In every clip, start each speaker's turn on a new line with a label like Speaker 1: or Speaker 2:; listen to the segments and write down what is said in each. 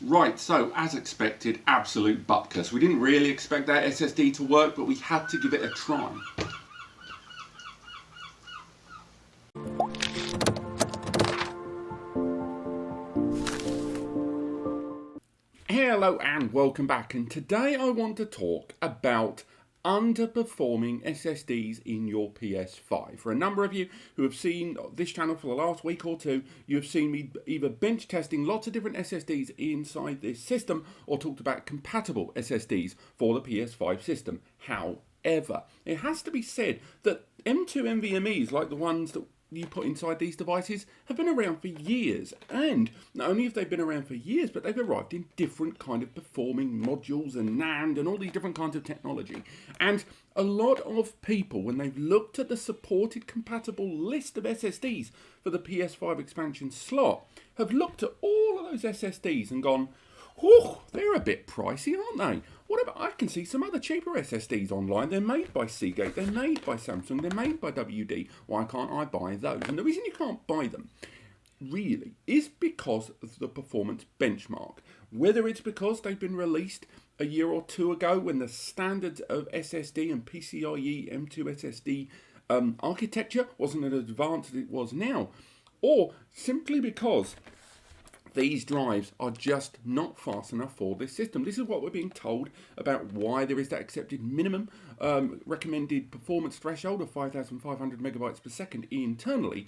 Speaker 1: Right, so as expected, absolute bupkis. We didn't really expect that SSD to work, but we had to give it a try. Hello and welcome back, and today I want to talk about underperforming SSDs in your PS5. For a number of you who have seen this channel for the last week or two, you have seen me either bench testing lots of different SSDs inside this system or talked about compatible SSDs for the PS5 system. However, it has to be said that M.2 NVMe's, like the ones that you put inside these devices, have been around for years, and not only have they been around for years, but they've arrived in different kind of performing modules and NAND and all these different kinds of technology. And a lot of people, when they've looked at the supported compatible list of SSDs for the PS5 expansion slot, have looked at all of those SSDs and gone, oh, they're a bit pricey, aren't they? What about, I can see some other cheaper SSDs online. They're made by Seagate, they're made by Samsung, they're made by WD. Why can't I buy those? And the reason you can't buy them, really, is because of the performance benchmark. Whether it's because they've been released a year or two ago when the standards of SSD and PCIe M.2 SSD architecture wasn't as advanced as it was now, or simply because these drives are just not fast enough for this system. This is what we're being told about why there is that accepted minimum recommended performance threshold of 5,500 megabytes per second internally.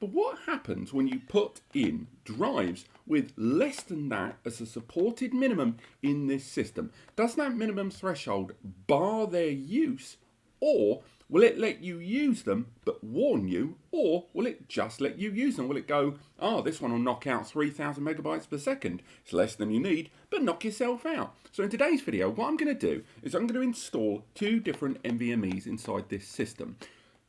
Speaker 1: But what happens when you put in drives with less than that as a supported minimum in this system? Does that minimum threshold bar their use, or will it let you use them but warn you, or will it just let you use them? Will it go, oh, this one will knock out 3,000 megabytes per second. It's less than you need, but knock yourself out. So in today's video, what I'm going to do is I'm going to install two different NVMe's inside this system.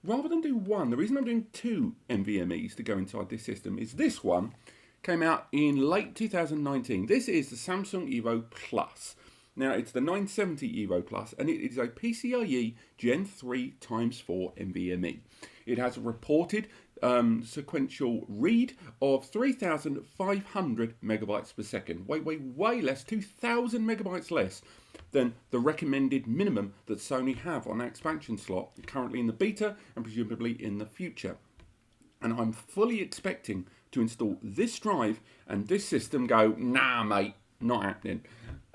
Speaker 1: Rather than do one, the reason I'm doing two NVMe's to go inside this system is this one came out in late 2019. This is the Samsung Evo Plus. Now, it's the 970 Evo Plus, and it is a PCIe Gen 3 x 4 NVMe. It has a reported sequential read of 3,500 megabytes per second. Way less, 2,000 megabytes less than the recommended minimum that Sony have on that expansion slot, currently in the beta and presumably in the future. And I'm fully expecting to install this drive and this system go, nah, mate, not happening.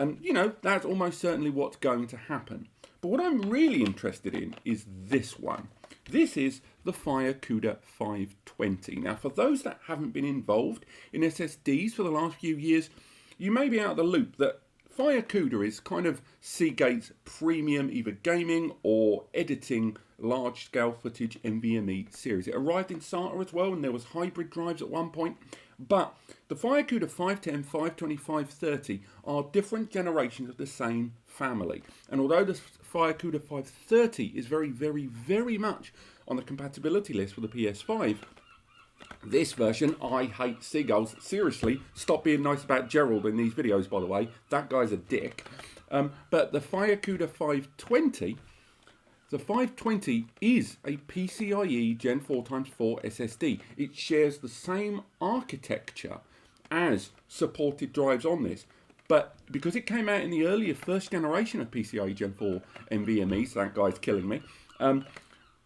Speaker 1: And, you know, that's almost certainly what's going to happen. But what I'm really interested in is this one. This is the FireCuda 520. Now, for those that haven't been involved in SSDs for the last few years, you may be out of the loop that FireCuda is kind of Seagate's premium either gaming or editing large-scale footage NVMe series. It arrived in SATA as well, and there was hybrid drives at one point. But the FireCuda 510, 520, 530 are different generations of the same family. And although the FireCuda 530 is very much on the compatibility list for the PS5, this version, I hate seagulls. Seriously, stop being nice about Gerald in these videos, by the way. That guy's a dick. But the FireCuda 520... the 520 is a PCIe Gen 4x4 SSD. It shares the same architecture as supported drives on this. But because it came out in the earlier first generation of PCIe Gen 4 NVMe, so that guy's killing me,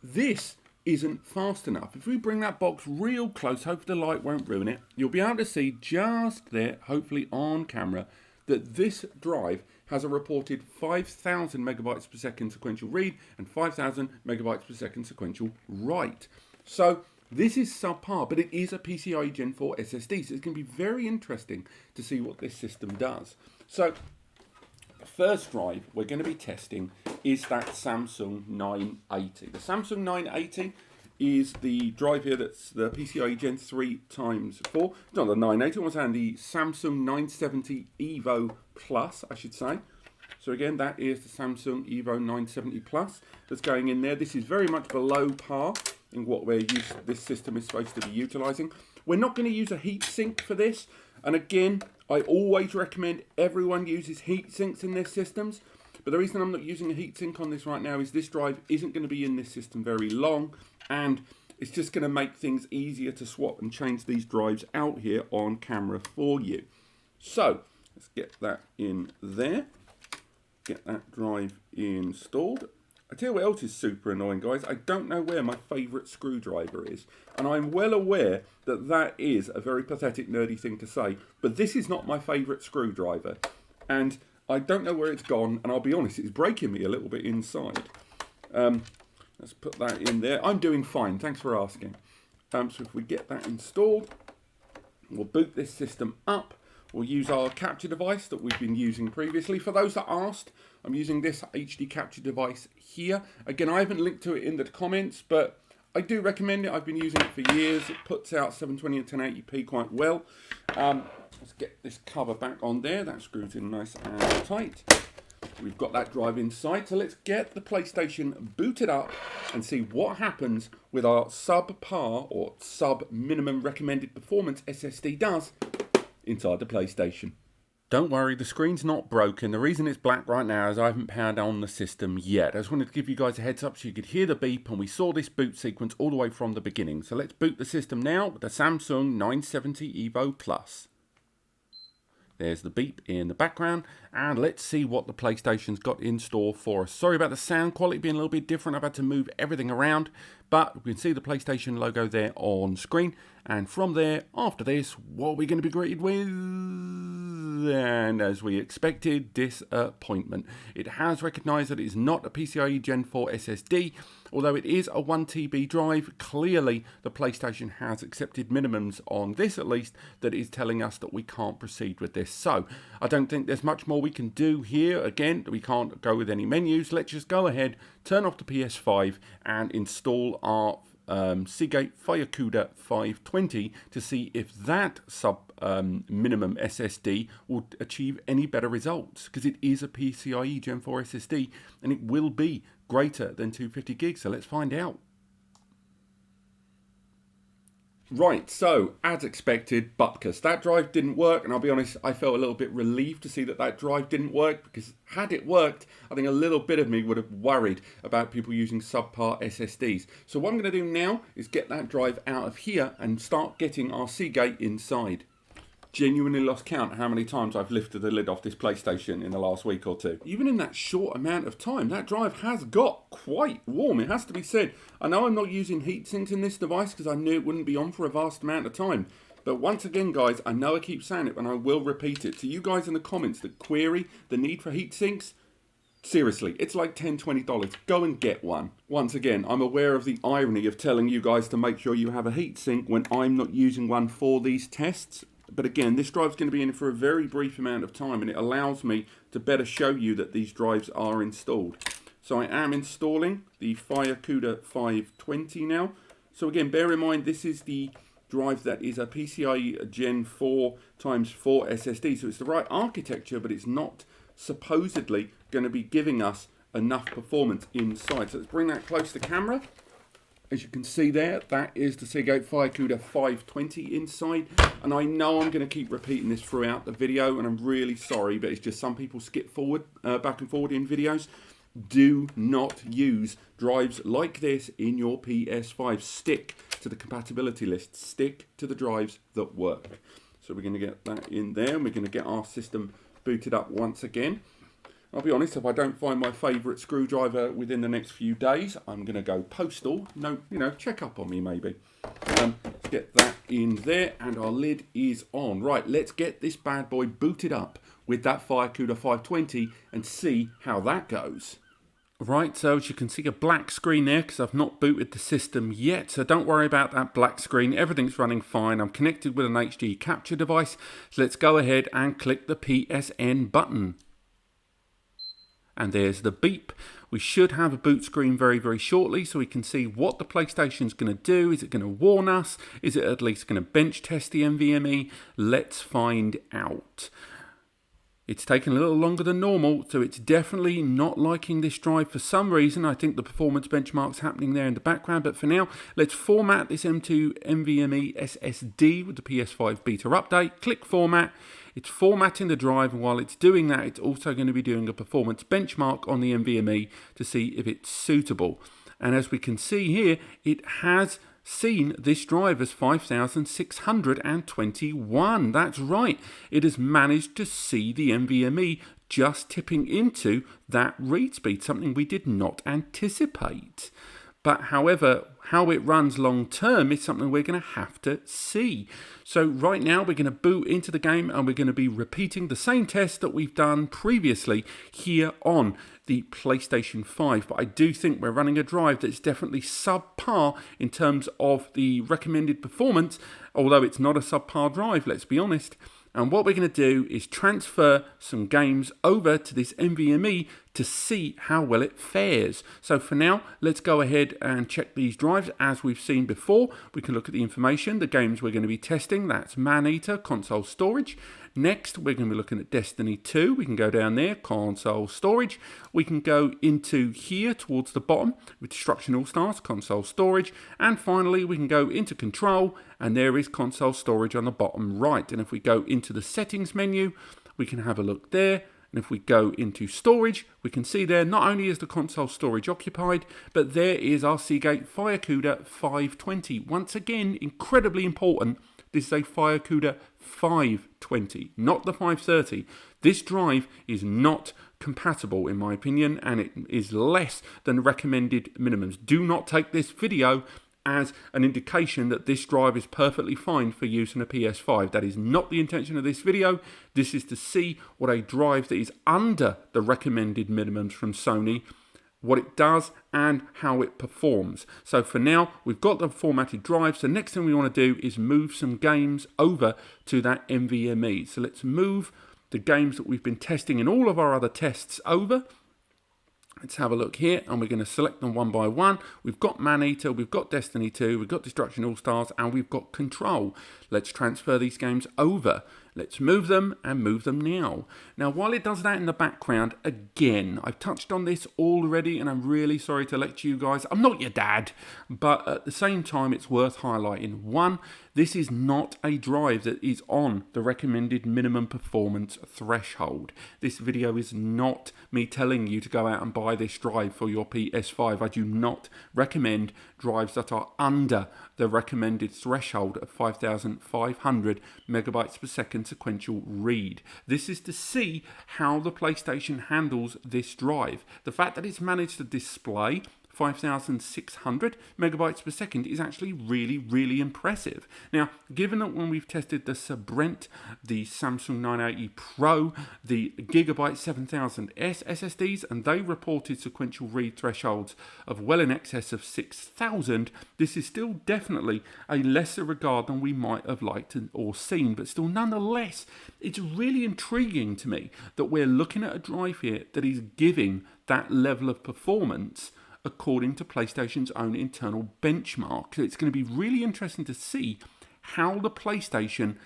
Speaker 1: this isn't fast enough. If we bring that box real close, hopefully the light won't ruin it, you'll be able to see just there, hopefully on camera, that this drive has a reported 5,000 megabytes per second sequential read and 5,000 megabytes per second sequential write. So this is subpar, but it is a PCIe Gen 4 SSD, so it's going to be very interesting to see what this system does. So the first drive we're going to be testing is that Samsung 980. The Samsung 980 is the drive here that's the PCIe Gen 3 x 4. It's not the 980, it was on the Samsung 970 Evo Plus, I should say. So again, that is the Samsung Evo 970 Plus that's going in there. This is very much below par in what this system is supposed to be utilising. We're not going to use a heatsink for this. And again, I always recommend everyone uses heatsinks in their systems. But the reason I'm not using a heatsink on this right now is this drive isn't going to be in this system very long, and it's just going to make things easier to swap and change these drives out here on camera for you. So Let's get that in there. Get that drive installed. I tell you what else is super annoying, guys. I don't know where my favourite screwdriver is. And I'm well aware that that is a very pathetic, nerdy thing to say. But this is not my favourite screwdriver. And I don't know where it's gone. And I'll be honest, it's breaking me a little bit inside. Let's put that in there. I'm doing fine. Thanks for asking. So if we get that installed, we'll boot this system up. We'll use our capture device that we've been using previously. For those that asked, I'm using this HD capture device here. Again, I haven't linked to it in the comments, but I do recommend it. I've been using it for years. It puts out 720 and 1080p quite well. Let's get this cover back on there. That screws in nice and tight. We've got that drive inside, so let's get the PlayStation booted up and see what happens with our subpar or sub-minimum recommended performance SSD does inside the PlayStation. Don't worry, the screen's not broken. The reason it's black right now is I haven't powered on the system yet. I just wanted to give you guys a heads up so you could hear the beep, and we saw this boot sequence all the way from the beginning. So let's boot the system now with the Samsung 970 EVO Plus. There's the beep in the background, and let's see what the PlayStation's got in store for us. Sorry about the sound quality being a little bit different. I've had to move everything around, but we can see the PlayStation logo there on screen. And from there, after this, what are we going to be greeted with? And as we expected, disappointment. It has recognised that it is not a PCIe Gen 4 SSD, although it is a 1 TB drive. Clearly, the PlayStation has accepted minimums on this, at least, that is telling us that we can't proceed with this. So, I don't think there's much more we can do here. Again, we can't go with any menus. Let's just go ahead, turn off the PS5 and install our Seagate Firecuda 520 to see if that minimum SSD will achieve any better results, because it is a PCIe Gen 4 SSD and it will be greater than 250 gigs. So let's find out. Right, so as expected, bupkis. That drive didn't work, and I'll be honest, I felt a little bit relieved to see that that drive didn't work, because had it worked, I think a little bit of me would have worried about people using subpar SSDs. So what I'm going to do now is get that drive out of here and start getting our Seagate inside. Genuinely lost count how many times I've lifted the lid off this PlayStation in the last week or two. Even in that short amount of time, that drive has got quite warm, it has to be said. I know I'm not using heatsinks in this device because I knew it wouldn't be on for a vast amount of time. But once again, guys, I know I keep saying it, and I will repeat it. To you guys in the comments that query the need for heatsinks, seriously, it's like $10, $20. Go and get one. Once again, I'm aware of the irony of telling you guys to make sure you have a heatsink when I'm not using one for these tests. But again, this drive's going to be in for a very brief amount of time, and it allows me to better show you that these drives are installed. So I am installing the Firecuda 520 now. So again, bear in mind, this is the drive that is a PCIe Gen 4 x 4 SSD. So it's the right architecture, but it's not supposedly going to be giving us enough performance inside. So let's bring that close to camera. As you can see there, that is the Seagate Firecuda 520 inside. And I know I'm going to keep repeating this throughout the video, and I'm really sorry, but it's just some people skip forward, back and forward in videos. Do not use drives like this in your PS5. Stick to the compatibility list. Stick to the drives that work. So we're going to get that in there, and we're going to get our system booted up once again. I'll be honest, if I don't find my favourite screwdriver within the next few days, I'm going to go postal. No, check up on me maybe. Let's get that in there, and our lid is on. Right, let's get this bad boy booted up with that Firecuda 520 and see how that goes. Right, so as you can see, a black screen there because I've not booted the system yet, so don't worry about that black screen. Everything's running fine. I'm connected with an HD capture device, so let's go ahead and click the PSN button. And there's the beep. We should have a boot screen very, very shortly so we can see what the PlayStation's going to do. Is it going to warn us? Is it at least going to bench test the NVMe? Let's find out. It's taken a little longer than normal, so it's definitely not liking this drive for some reason. I think the performance benchmark's happening there in the background, but for now, let's format this M.2 NVMe SSD with the PS5 beta update. Click format. It's formatting the drive, and while it's doing that, it's also going to be doing a performance benchmark on the NVMe to see if it's suitable. And as we can see here, it has seen this drive as 5621. That's right, it has managed to see the NVMe just tipping into that read speed, something we did not anticipate. But however, how it runs long term is something we're going to have to see. So right now we're going to boot into the game and we're going to be repeating the same test that we've done previously here on the PlayStation 5. But I do think we're running a drive that's definitely subpar in terms of the recommended performance, although it's not a subpar drive, let's be honest. And what we're going to do is transfer some games over to this NVMe to see how well it fares. So for now, let's go ahead and check these drives. As we've seen before, we can look at the information, the games we're going to be testing. That's Maneater, console storage. Next, we're going to be looking at Destiny 2. We can go down there, console storage. We can go into here towards the bottom with Destruction AllStars, console storage. And finally, we can go into Control, and there is console storage on the bottom right. And if we go into the settings menu, we can have a look there. And if we go into storage, we can see there not only is the console storage occupied, but there is our Seagate FireCuda 520. Once again, incredibly important. This is a FireCuda 520, not the 530. This drive is not compatible, in my opinion, and it is less than recommended minimums. Do not take this video as an indication that this drive is perfectly fine for use in a PS5. That is not the intention of this video. This is to see what a drive that is under the recommended minimums from Sony, what it does and how it performs. So for now, we've got the formatted drive. So next thing we want to do is move some games over to that NVMe. So let's move the games that we've been testing in all of our other tests over. Let's have a look here, and we're going to select them one by one. We've got Maneater, we've got Destiny 2, we've got Destruction AllStars, and we've got Control. Let's transfer these games over. Let's move them and move them now. Now, while it does that in the background, again, I've touched on this already, and I'm really sorry to lecture you guys. I'm not your dad, but at the same time, it's worth highlighting. One, this is not a drive that is on the recommended minimum performance threshold. This video is not me telling you to go out and buy this drive for your PS5. I do not recommend drives that are under the recommended threshold of 5,500 megabytes per second sequential read. This is to see how the PlayStation handles this drive. The fact that it's managed to display 5,600 megabytes per second is actually really impressive. Now, given that when we've tested the Brent, the Samsung 980 Pro, the Gigabyte 7000S SSDs, and they reported sequential read thresholds of well in excess of 6,000, this is still definitely a lesser regard than we might have liked or seen, but still nonetheless, it's really intriguing to me that we're looking at a drive here that is giving that level of performance according to PlayStation's own internal benchmark. So it's going to be really interesting to see how the PlayStation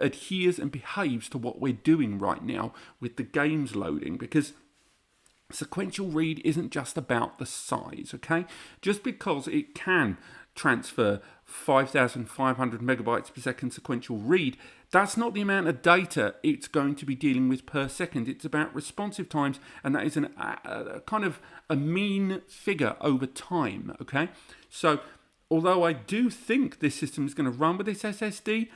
Speaker 1: adheres and behaves to what we're doing right now with the games loading, because sequential read isn't just about the size, okay? Just because it can transfer 5,500 megabytes per second sequential read, that's not the amount of data it's going to be dealing with per second. It's about responsive times, and that is a kind of a mean figure over time, okay? So, although I do think this system is going to run with this SSD,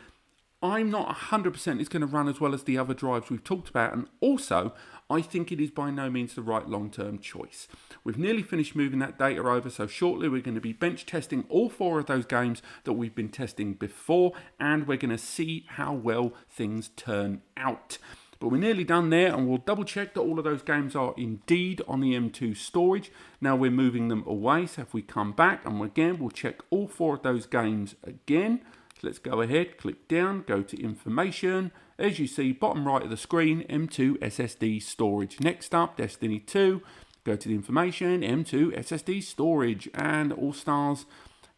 Speaker 1: I'm not 100% it's going to run as well as the other drives we've talked about, and also, I think it is by no means the right long-term choice. We've nearly finished moving that data over, so shortly we're going to be bench testing all 4 of those games that we've been testing before, and we're going to see how well things turn out. But we're nearly done there, and we'll double check that all of those games are indeed on the M.2 storage. Now we're moving them away, so if we come back, and again, we'll check all 4 of those games again. So let's go ahead, click down, go to information. As you see, bottom right of the screen, M.2 SSD storage. Next up, Destiny 2. Go to the information, M.2 SSD storage, and AllStars.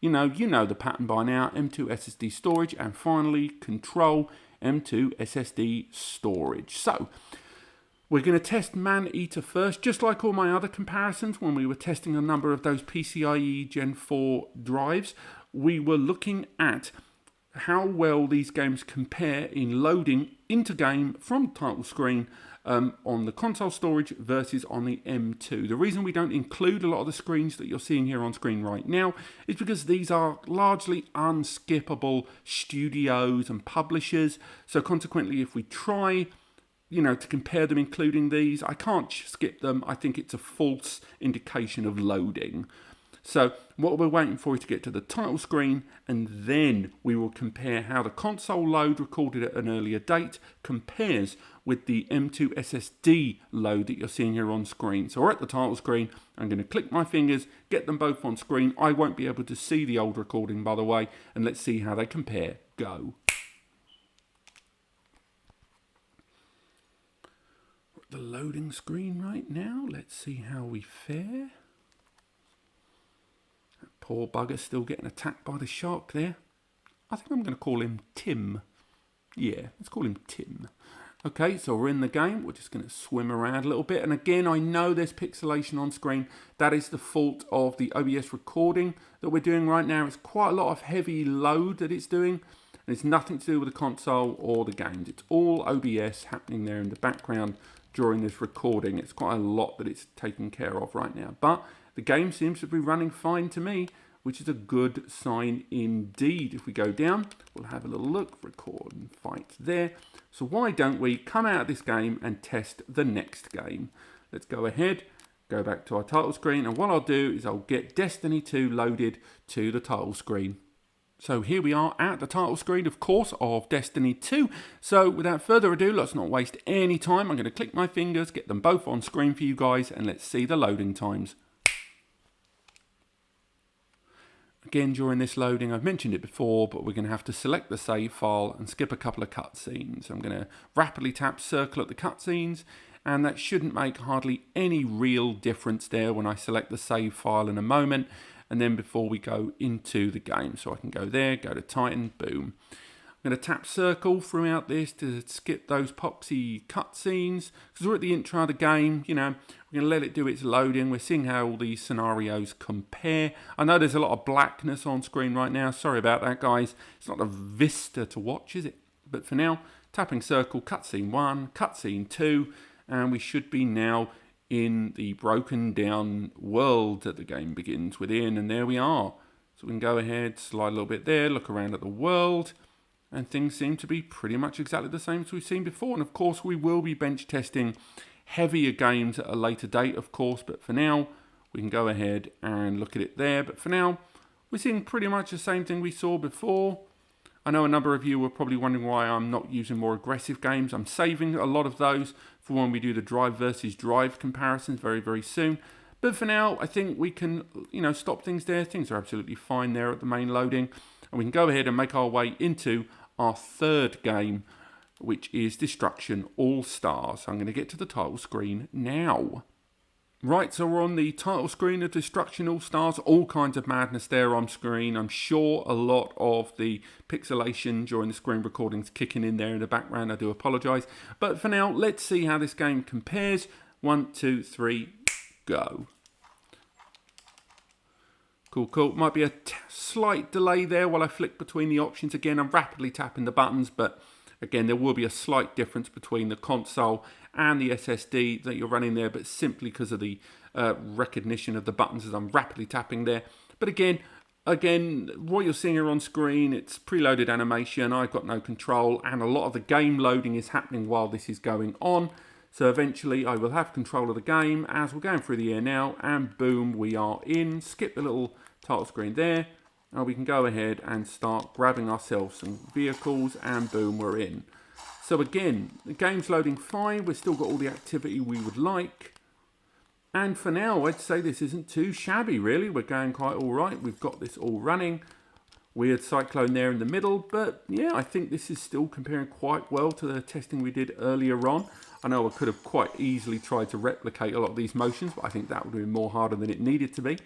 Speaker 1: You know the pattern by now, M.2 SSD storage, and finally, Control, M.2 SSD storage. So, we're going to test Maneater first, just like all my other comparisons when we were testing a number of those PCIe Gen 4 drives. We were looking at how well these games compare in loading into game from the title screen on the console storage versus on the M2. The reason we don't include a lot of the screens that you're seeing here on screen right now is because these are largely unskippable studios and publishers. So consequently, if we try to compare them including these, I can't skip them. I think it's a false indication of loading. So what we're waiting for is to get to the title screen, and then we will compare how the console load recorded at an earlier date compares with the M.2 SSD load that you're seeing here on screen. So we're at the title screen. I'm going to click my fingers, get them both on screen. I won't be able to see the old recording, by the way, and let's see how they compare. Go. The loading screen right now. Let's see how we fare. That poor bugger's still getting attacked by the shark there. I think I'm going to call him Tim. Yeah, let's call him Tim. Okay, so we're in the game. We're just going to swim around a little bit. And again, I know there's pixelation on screen. That is the fault of the OBS recording that we're doing right now. It's quite a lot of heavy load that it's doing. And it's nothing to do with the console or the games. It's all OBS happening there in the background during this recording. It's quite a lot that it's taking care of right now. But the game seems to be running fine to me, which is a good sign indeed. If we go down, we'll have a little look, record and fight there. So why don't we come out of this game and test the next game? Let's go ahead, go back to our title screen, and what I'll do is I'll get Destiny 2 loaded to the title screen. So here we are at the title screen, of course, of Destiny 2. So without further ado, let's not waste any time. I'm going to click my fingers, get them both on screen for you guys, and let's see the loading times. Again, during this loading, I've mentioned it before, but we're going to have to select the save file and skip a couple of cutscenes. I'm going to rapidly tap circle at the cutscenes, and that shouldn't make hardly any real difference there when I select the save file in a moment, and then before we go into the game. So I can go there, go to Titan, boom. I'm going to tap circle throughout this to skip those poxy cutscenes, because we're at the intro of the game, we're going to let it do its loading. We're seeing how all these scenarios compare. I know there's a lot of blackness on screen right now. Sorry about that, guys. It's not a vista to watch, is it? But for now, tapping circle, cutscene 1, cutscene 2, and we should be now in the broken down world that the game begins within, and there we are. So we can go ahead, slide a little bit there, look around at the world, and things seem to be pretty much exactly the same as we've seen before. And of course, we will be bench testing heavier games at a later date, of course, but for now, we can go ahead and look at it there. But for now, we're seeing pretty much the same thing we saw before. I know a number of you were probably wondering why I'm not using more aggressive games. I'm saving a lot of those for when we do the drive versus drive comparisons very, very soon. But for now, I think we can, stop things there. Things are absolutely fine there at the main loading. And we can go ahead and make our way into our third game, which is Destruction AllStars. So I'm going to get to the title screen now. Right, so we're on the title screen of Destruction AllStars. All kinds of madness there on screen. I'm sure a lot of the pixelation during the screen recordings kicking in there in the background. I do apologise. But for now, let's see how this game compares. 1, 2, 3, go. Cool. Might be a slight delay there while I flick between the options. Again, I'm rapidly tapping the buttons, but again, there will be a slight difference between the console and the SSD that you're running there, but simply because of the recognition of the buttons as I'm rapidly tapping there. But again, what you're seeing here on screen, it's preloaded animation. I've got no control, and a lot of the game loading is happening while this is going on. So eventually I will have control of the game as we're going through the air now, and boom, we are in. Skip the little title screen there, and we can go ahead and start grabbing ourselves some vehicles, and boom, we're in. So again, the game's loading fine. We've still got all the activity we would like. And for now, I'd say this isn't too shabby, really. We're going quite all right. We've got this all running. Weird cyclone there in the middle, but yeah, I think this is still comparing quite well to the testing we did earlier on. I know I could have quite easily tried to replicate a lot of these motions, but I think that would have been more harder than it needed to be.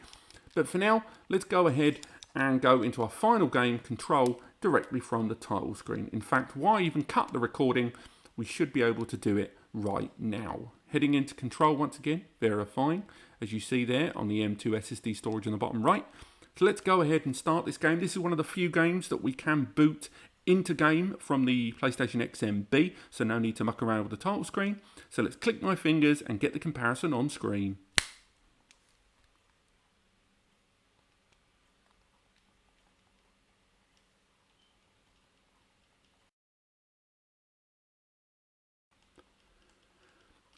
Speaker 1: But for now, let's go ahead and go into our final game, Control, directly from the title screen. In fact, why even cut the recording? We should be able to do it right now. Heading into Control once again, verifying, as you see there on the M.2 SSD storage on the bottom right. So let's go ahead and start this game. This is one of the few games that we can boot into game from the PlayStation XMB, so no need to muck around with the title screen. So let's click my fingers and get the comparison on screen.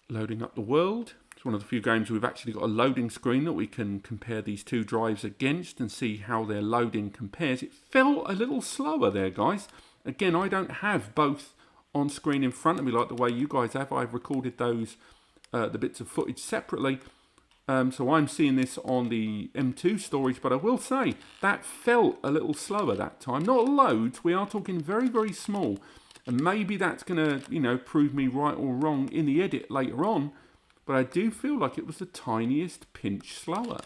Speaker 1: Loading up the world. It's one of the few games we've actually got a loading screen that we can compare these two drives against and see how their loading compares. It felt a little slower there, guys. Again, I don't have both on screen in front of me like the way you guys have. I've recorded those, the bits of footage separately. So I'm seeing this on the M.2 storage, but I will say that felt a little slower that time. Not loads, we are talking very, very small. And maybe that's going to, prove me right or wrong in the edit later on. But I do feel like it was the tiniest pinch slower.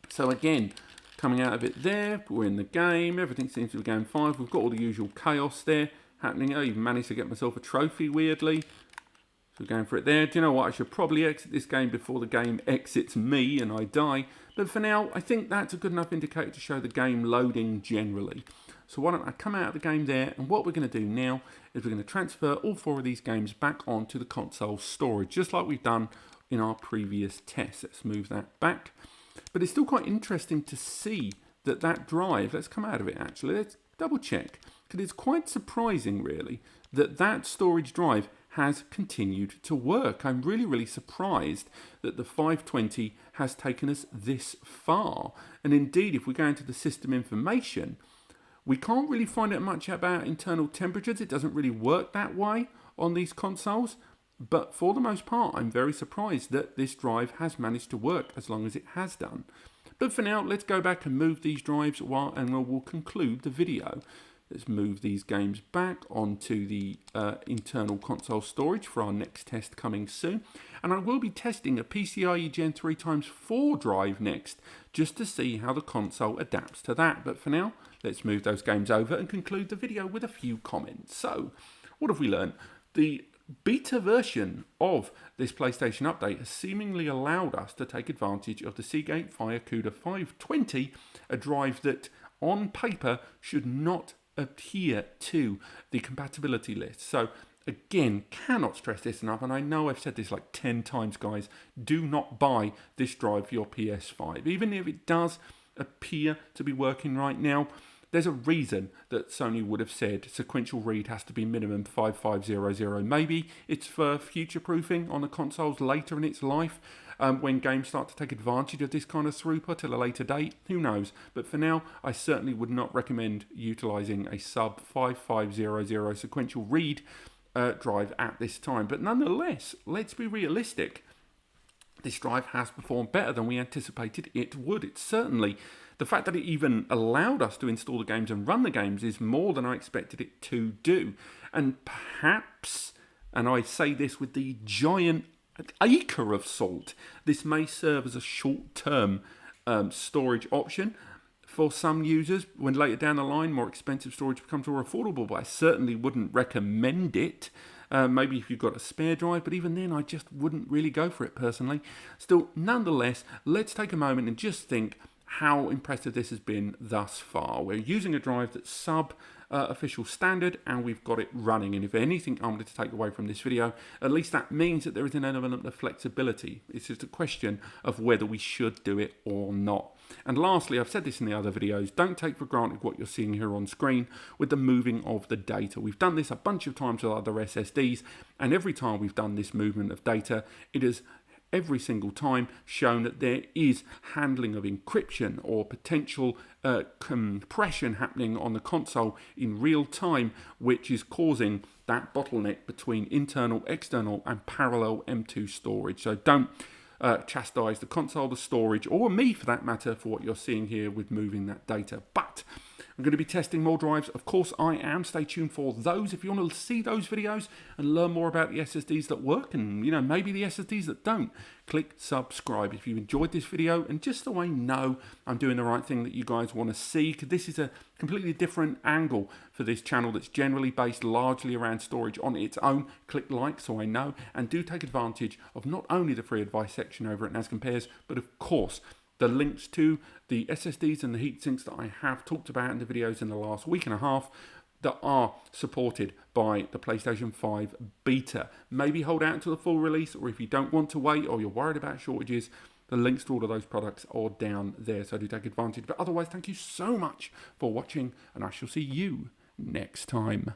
Speaker 1: So again, coming out of it there, we're in the game. Everything seems to be going fine. We've got all the usual chaos there happening. I even managed to get myself a trophy, weirdly. So we're going for it there. Do you know what? I should probably exit this game before the game exits me and I die. But for now, I think that's a good enough indicator to show the game loading generally. So why don't I come out of the game there, and what we're going to do now is we're going to transfer all 4 of these games back onto the console storage, just like we've done in our previous test. Let's move that back. But it's still quite interesting to see that drive, let's come out of it actually, let's double check, because it's quite surprising really that storage drive has continued to work. I'm really, really surprised that the 520 has taken us this far. And indeed, if we go into the system information, we can't really find out much about internal temperatures. It doesn't really work that way on these consoles. But for the most part, I'm very surprised that this drive has managed to work as long as it has done. But for now, let's go back and move these drives and we'll conclude the video. Let's move these games back onto the internal console storage for our next test coming soon. And I will be testing a PCIe Gen 3x4 drive next, just to see how the console adapts to that. But for now, let's move those games over and conclude the video with a few comments. So, what have we learned? The beta version of this PlayStation update has seemingly allowed us to take advantage of the Seagate FireCuda 520, a drive that on paper should not adhere to the compatibility list. So again, cannot stress this enough, and I know I've said this like 10 times, guys, do not buy this drive for your PS5. Even if it does appear to be working right now, there's a reason that Sony would have said sequential read has to be minimum 5500. Maybe it's for future-proofing on the consoles later in its life, when games start to take advantage of this kind of throughput at a later date. Who knows? But for now, I certainly would not recommend utilising a sub 5500 sequential read drive at this time. But nonetheless, let's be realistic. This drive has performed better than we anticipated it would. It's certainly, the fact that it even allowed us to install the games and run the games is more than I expected it to do. And perhaps, and I say this with the giant acre of salt, this may serve as a short-term storage option for some users when later down the line more expensive storage becomes more affordable, but I certainly wouldn't recommend it. Maybe if you've got a spare drive, but even then I just wouldn't really go for it personally. Still, nonetheless, let's take a moment and just think how impressive this has been thus far. We're using a drive that's sub official standard, and we've got it running. And if anything I wanted to take away from this video, at least that means that there is an element of flexibility. It's just a question of whether we should do it or not. And lastly, I've said this in the other videos, don't take for granted what you're seeing here on screen with the moving of the data. We've done this a bunch of times with other SSDs, and every time we've done this movement of data, it has every single time shown that there is handling of encryption or potential compression happening on the console in real time, which is causing that bottleneck between internal, external, and parallel M.2 storage. So don't chastise the console, the storage, or me for that matter, for what you're seeing here with moving that data. But I'm going to be testing more drives. Of course I am. Stay tuned for those. If you want to see those videos and learn more about the SSDs that work and, maybe the SSDs that don't, click subscribe. If you enjoyed this video, and just so I know I'm doing the right thing that you guys want to see, because this is a completely different angle for this channel that's generally based largely around storage on its own, click like so I know, and do take advantage of not only the free advice section over at NAS Compares, but of course the links to the SSDs and the heatsinks that I have talked about in the videos in the last week and a half that are supported by the PlayStation 5 beta. Maybe hold out until the full release, or if you don't want to wait or you're worried about shortages, the links to all of those products are down there, so do take advantage. But otherwise, thank you so much for watching, and I shall see you next time.